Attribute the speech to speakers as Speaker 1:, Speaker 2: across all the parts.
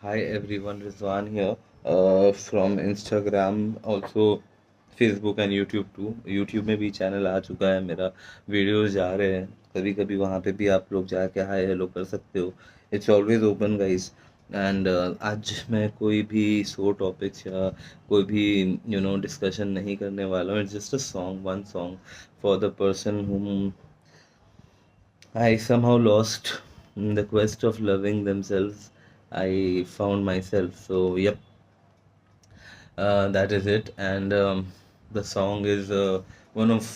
Speaker 1: Hi everyone, Rizwan here from Instagram, also Facebook and YouTube too. YouTube में भी channel आ चुका है मेरा, वीडियोस जा रहे हैं, कभी कभी वहाँ पे भी आप लोग जाके हाय हेलो कर सकते हो. It's always open guys. And आज मैं कोई भी सो टॉपिक्स या कोई भी डिस्कशन नहीं करने वाला हूँ. It's just a song, one song for the person whom I somehow lost in the quest of loving themselves. I found myself. So, yep, that is it. And the song is one of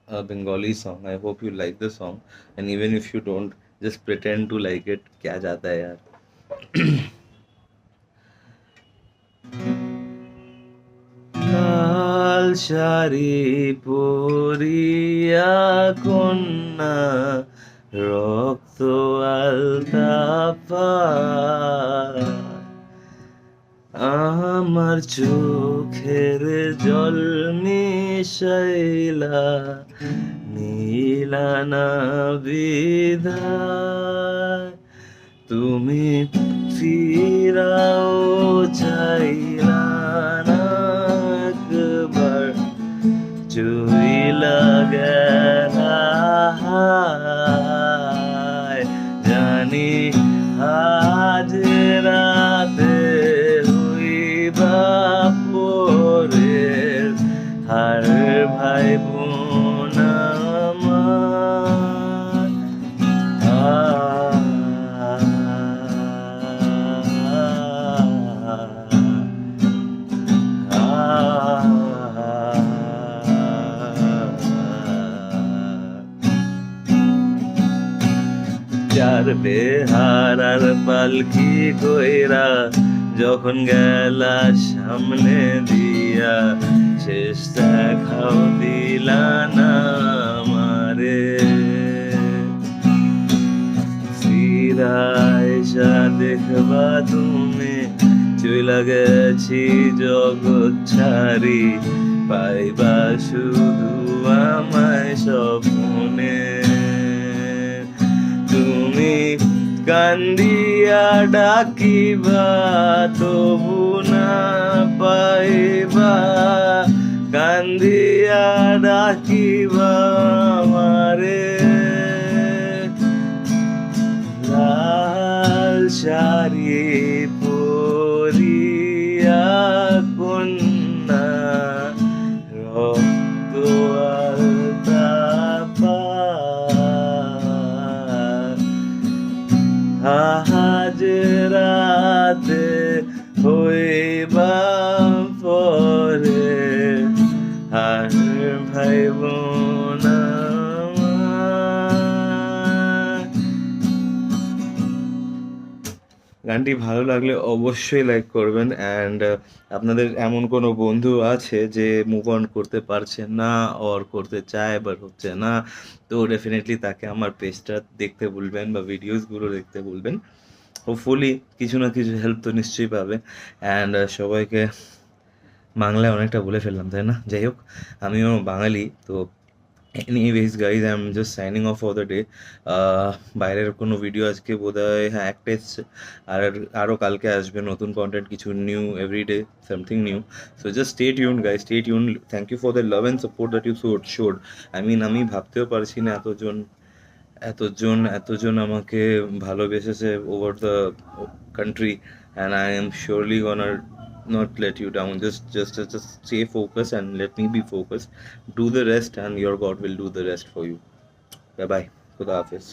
Speaker 1: a Bengali song. I hope you like the song. And even if you don't, just pretend to like it. क्या जाता है यार. লাল শাড়ি পরিয়া কন্যা রক্ত আলতা পা আমার চোখের জল মিশাইলা নীলানা বিধায় তুমি ফিরাও চাইলা না একবার চইলা গেলা হায়। জানি আজ রাতে হইবা পরের হার ভাই বোন আমার। যার বেহারার পালকি কইরা যখন গেলা সামনে দিয়া শেষ দেখাও দিলা না আমারে। ফিরা এসা দেখবা তুমি চইলা গেছি জগৎ ছাড়ি পাইবা শুধু আমায় স্বপ্নে। তুমি কান্দিয়া ডাকিবা তবু না পাইবা, কান্দিয়া ডাকিবা আমারে। লাল শাড়ি পরিয়া কন্যা রক্ত আলতা পা আজ রাতে হইবা পরে আর ভাই বোন আমার। গানটি ভালো লাগলে অবশ্যই লাইক করবেন. অ্যান্ড আপনাদের এমন কোনো বন্ধু আছে যে মুভ অন করতে পারছে না অর করতে চায় বাট হচ্ছে না, তো ডেফিনেটলি তাকে আমার পেজটা দেখতে বলবেন বা ভিডিওসগুলো দেখতে বলবেন. হোপফুলি কিছু না কিছু হেল্প তো নিশ্চয়ই পাবে. অ্যান্ড সবাইকে বাংলায় অনেকটা বলে ফেললাম তাই না, যাই হোক আমিও বাঙালি তো। Anyways guys, I am just signing off for the day. বাইরের কোনো ভিডিও আজকে বোধহয় হ্যাঁ একটা এসছে, আর আরও কালকে আসবে নতুন কন্টেন্ট, কিছু new everyday something new. So just stay tune guys, stay tune. Thank you for the love and support that you showed. I mean আমি ভাবতেও পারছি না এতজন আমাকে ভালোবেসেছে over the country. And I am surely gonna not let you down. Just stay focused and let me be focused. Do the rest and your God will do the rest for you. Bye bye. Khuda Hafiz.